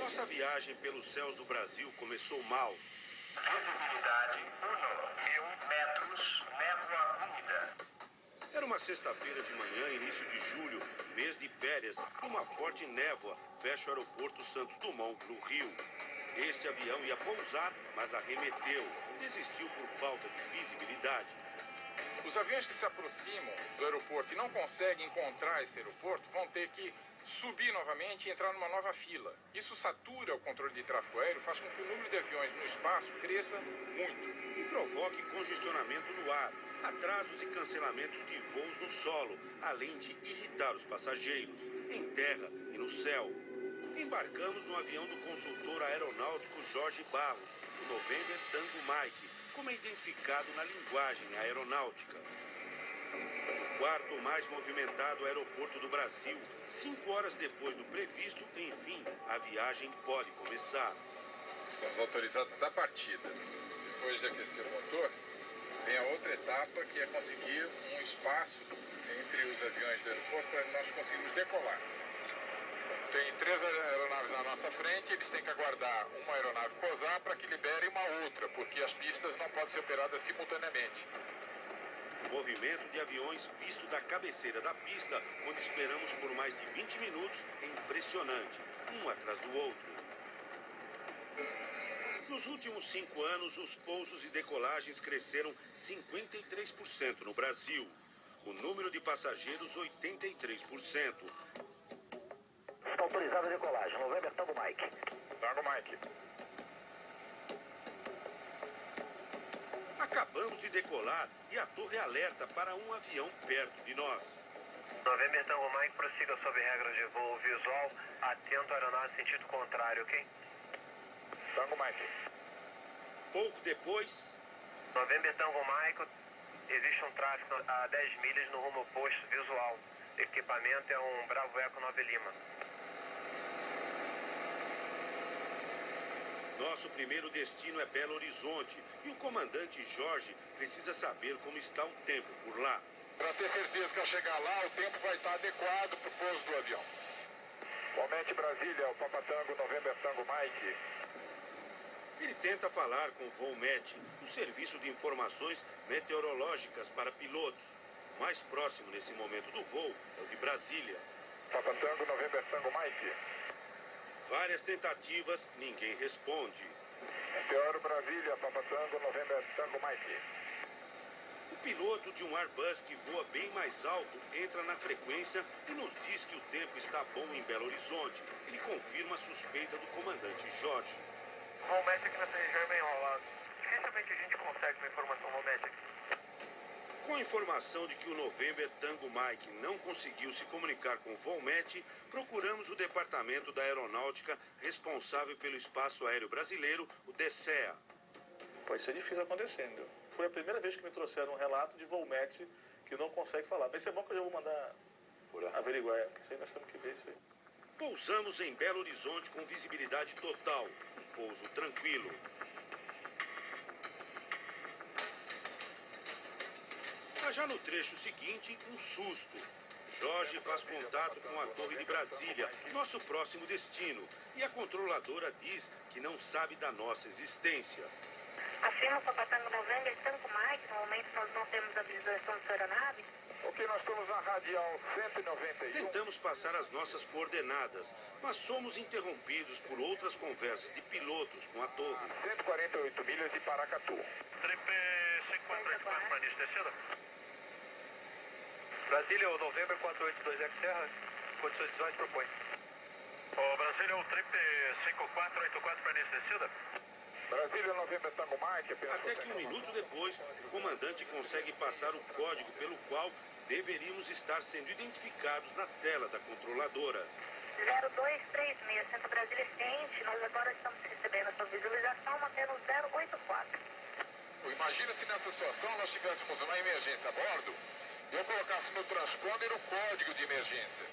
Nossa viagem pelos céus do Brasil começou mal. Visibilidade 1.000 metros, névoa úmida. Era uma sexta-feira de manhã, início de julho, mês de férias, e uma forte névoa fecha o aeroporto Santos Dumont, no Rio. Este avião ia pousar, mas arremeteu. Desistiu por falta de visibilidade. Os aviões que se aproximam do aeroporto e não conseguem encontrar esse aeroporto vão ter que subir novamente e entrar numa nova fila. Isso satura o controle de tráfego aéreo, faz com que o número de aviões no espaço cresça muito. E provoque congestionamento no ar, atrasos e cancelamentos de voos no solo, além de irritar os passageiros, em terra e no céu. Embarcamos no avião do consultor aeronáutico Jorge Barros, o November Tango Mike, como é identificado na linguagem aeronáutica. O quarto mais movimentado aeroporto do Brasil, 5 horas depois do previsto, enfim, a viagem pode começar. Estamos autorizados da partida. Depois de aquecer o motor, vem a outra etapa, que é conseguir um espaço entre os aviões do aeroporto para nós conseguirmos decolar. Tem 3 aeronaves na nossa frente, eles têm que aguardar uma aeronave pousar para que libere uma outra, porque as pistas não podem ser operadas simultaneamente. O movimento de aviões visto da cabeceira da pista, onde esperamos por mais de 20 minutos, é impressionante, um atrás do outro. Nos últimos 5 anos, os pousos e decolagens cresceram 53% no Brasil. O número de passageiros, 83%. Está autorizada a decolagem. November Tango Mike. Tango Mike. Acabamos de decolar e a torre alerta para um avião perto de nós. November Tango Mike, prossiga sob regras de voo visual, atento à aeronave sentido contrário, ok? Tango Mike. Pouco depois... November Tango Mike, existe um tráfego a 10 milhas no rumo oposto visual. O equipamento é um Bravo Eco 9 Lima. Nosso primeiro destino é Belo Horizonte e o comandante Jorge precisa saber como está o tempo por lá. Para ter certeza que ao chegar lá, o tempo vai estar adequado para o pouso do avião. Igualmente Brasília, o Papa Tango, November Tango Mike. Ele tenta falar com o VOLMET, o serviço de informações meteorológicas para pilotos. O mais próximo nesse momento do voo é o de Brasília. Papa Tango, November Tango Mike. Várias tentativas, ninguém responde. Meteoro Brasília, Papa Tango, November Tango Mike. O piloto de um Airbus que voa bem mais alto entra na frequência e nos diz que o tempo está bom em Belo Horizonte. Ele confirma a suspeita do comandante Jorge. Volmete aqui nessa região é bem enrolado. Dificilmente a gente consegue uma informação Volmete aqui. Com a informação de que o November Tango Mike não conseguiu se comunicar com o VOLMET, procuramos o Departamento da Aeronáutica responsável pelo espaço aéreo brasileiro, o DCEA. Pô, isso é difícil acontecendo. Foi a primeira vez que me trouxeram um relato de VOLMET que não consegue falar. Mas isso é bom que eu já vou mandar averiguar. Isso aí nós temos que ver isso aí. Pousamos em Belo Horizonte com visibilidade total. Um pouso tranquilo. Mas já no trecho seguinte, um susto. Jorge faz contato com a Torre de Brasília, nosso próximo destino, e a controladora diz que não sabe da nossa existência. Afirma o Papa Tango November Tango Mike, no momento nós não temos a visualização da sua aeronave. Ok, nós estamos na radial 191. Tentamos passar as nossas coordenadas, mas somos interrompidos por outras conversas de pilotos com a torre. 148 milhas de Paracatu. Triple 54 para início descida. Brasília, o November 482 Serra, condições visuais propõe. O Brasília, o Triple 5484 para início descida. Brasília, November Tango Mike. Até que um minuto depois, o comandante consegue passar o código pelo qual deveríamos estar sendo identificados na tela da controladora. 0236, Centro Brasília Ciente, nós agora estamos recebendo a sua visualização, mantendo 084. Imagina se nessa situação nós tivéssemos uma emergência a bordo e eu colocasse no transponder o código de emergência.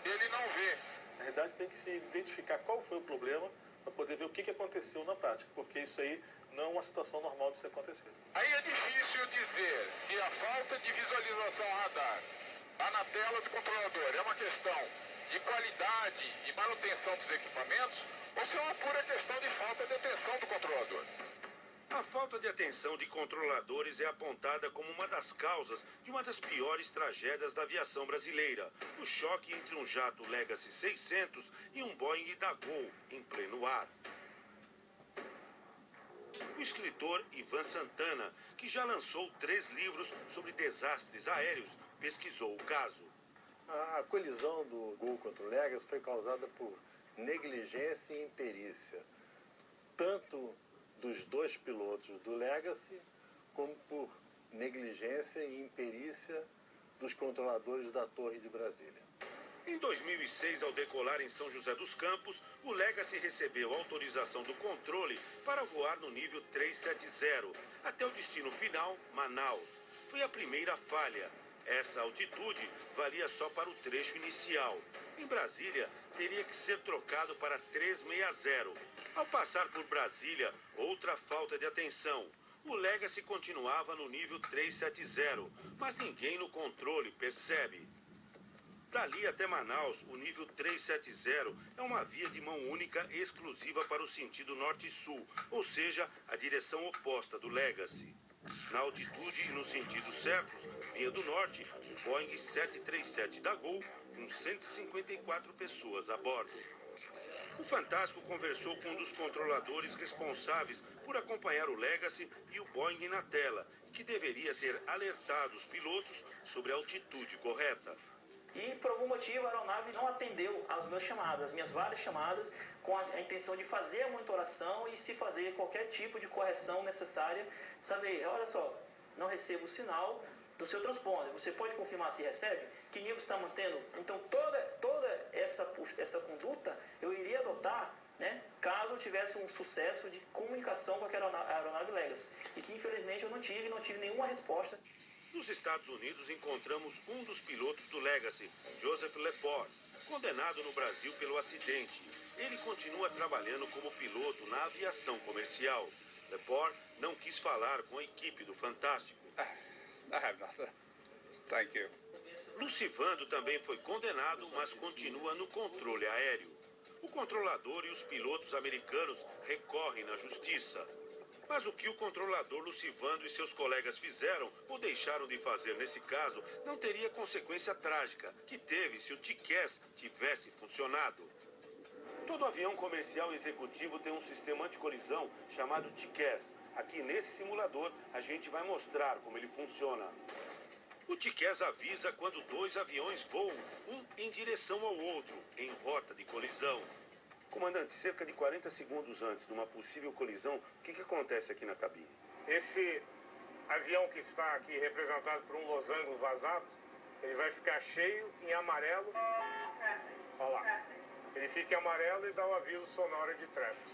Ele não vê. Na verdade, tem que se identificar qual foi o problema para poder ver o que aconteceu na prática, porque isso aí não é uma situação normal de se acontecer. Aí é difícil dizer se a falta de visualização radar lá na tela do controlador é uma questão de qualidade e manutenção dos equipamentos ou se é uma pura questão de falta de atenção do controlador. A falta de atenção de controladores é apontada como uma das causas de uma das piores tragédias da aviação brasileira, o choque entre um jato Legacy 600 e um Boeing da Gol em pleno ar. O escritor Ivan Santana, que já lançou 3 livros sobre desastres aéreos, pesquisou o caso. A colisão do Gol contra o Legacy foi causada por negligência e imperícia, tanto dos 2 pilotos do Legacy, como por negligência e imperícia dos controladores da Torre de Brasília. Em 2006, ao decolar em São José dos Campos, o Legacy recebeu autorização do controle para voar no nível 370, até o destino final, Manaus. Foi a primeira falha. Essa altitude valia só para o trecho inicial. Em Brasília, teria que ser trocado para 360. Ao passar por Brasília, outra falta de atenção. O Legacy continuava no nível 370, mas ninguém no controle percebe. Dali até Manaus, o nível 370 é uma via de mão única exclusiva para o sentido norte-sul, ou seja, a direção oposta do Legacy. Na altitude e no sentido certos, vinha do norte, o Boeing 737 da Gol, com 154 pessoas a bordo. O Fantástico conversou com um dos controladores responsáveis por acompanhar o Legacy e o Boeing na tela, que deveria ter alertado os pilotos sobre a altitude correta. E por algum motivo a aeronave não atendeu às minhas várias chamadas, com a intenção de fazer a monitoração e se fazer qualquer tipo de correção necessária, saber, olha só, não recebo o sinal do seu transponder, você pode confirmar se recebe? Que nível está mantendo? Então toda essa conduta eu iria adotar, né, caso eu tivesse um sucesso de comunicação com aquela aeronave Legacy, e que infelizmente eu não tive nenhuma resposta. Nos Estados Unidos, encontramos um dos pilotos do Legacy, Joseph Lepore, condenado no Brasil pelo acidente. Ele continua trabalhando como piloto na aviação comercial. Lepore não quis falar com a equipe do Fantástico. I have nothing. Thank you. Lucivando também foi condenado, mas continua no controle aéreo. O controlador e os pilotos americanos recorrem na justiça. Mas o que o controlador Lucivando e seus colegas fizeram ou deixaram de fazer nesse caso não teria consequência trágica que teve se o TCAS tivesse funcionado. Todo avião comercial executivo tem um sistema anticolisão chamado TCAS. Aqui nesse simulador a gente vai mostrar como ele funciona. O TCAS avisa quando 2 aviões voam, um em direção ao outro, em rota de colisão. Comandante, cerca de 40 segundos antes de uma possível colisão, o que acontece aqui na cabine? Esse avião que está aqui representado por um losango vazado, ele vai ficar cheio em amarelo. Olha lá. Ele fica em amarelo e dá o aviso sonoro de tráfego.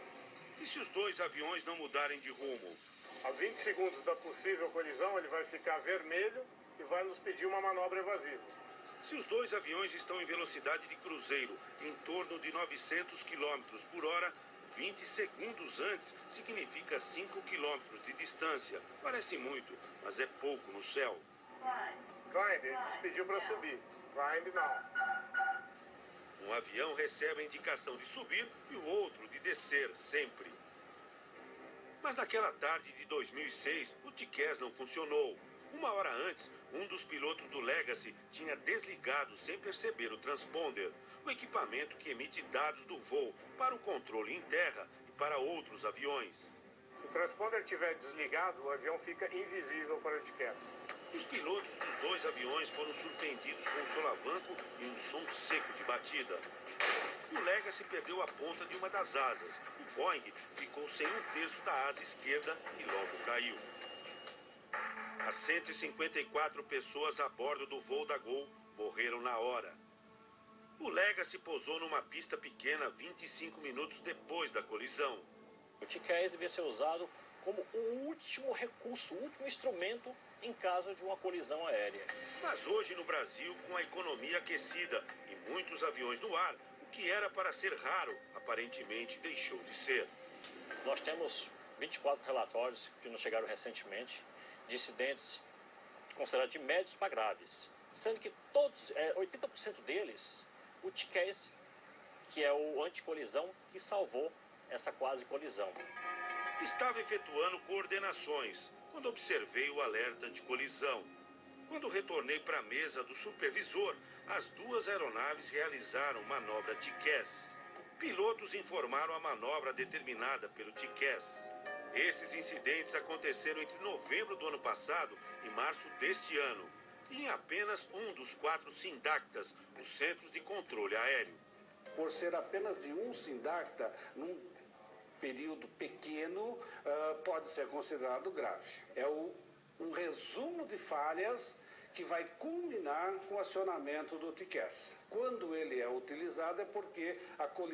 E se os 2 aviões não mudarem de rumo? A 20 segundos da possível colisão, ele vai ficar vermelho e vai nos pedir uma manobra evasiva. Se os 2 aviões estão em velocidade de cruzeiro, em torno de 900 km por hora, 20 segundos antes significa 5 km de distância. Parece muito, mas é pouco no céu. Climb, ele nos pediu para subir. Climb não. Um avião recebe a indicação de subir e o outro de descer, sempre. Mas naquela tarde de 2006, o TCAS não funcionou. 1 hora antes, um dos pilotos do Legacy tinha desligado sem perceber o transponder, o equipamento que emite dados do voo para o controle em terra e para outros aviões. Se o transponder estiver desligado, o avião fica invisível para o TCAS. Os pilotos dos 2 aviões foram surpreendidos com um solavanco e um som seco de batida. O Legacy perdeu a ponta de uma das asas. O Boeing ficou sem 1/3 da asa esquerda e logo caiu. As 154 pessoas a bordo do voo da Gol morreram na hora. O Legacy pousou numa pista pequena 25 minutos depois da colisão. O TCAS devia ser usado como o último recurso, o último instrumento em caso de uma colisão aérea. Mas hoje no Brasil, com a economia aquecida e muitos aviões no ar, o que era para ser raro, aparentemente deixou de ser. Nós temos 24 relatórios que nos chegaram recentemente de incidentes considerados de médios para graves, sendo que 80% deles, o TCAS que é o anticolisão que salvou essa quase colisão. Estava efetuando coordenações quando observei o alerta anticolisão. Quando retornei para a mesa do supervisor, as duas aeronaves realizaram manobra TICAS. Pilotos informaram a manobra determinada pelo TICAS. Esses incidentes aconteceram entre novembro do ano passado e março deste ano, em apenas um dos 4 SINDACTAs, os Centros de Controle Aéreo. Por ser apenas de um SINDACTA, num período pequeno, pode ser considerado grave. É um resumo de falhas que vai culminar com o acionamento do TICAS. Quando ele é utilizado é porque a colisão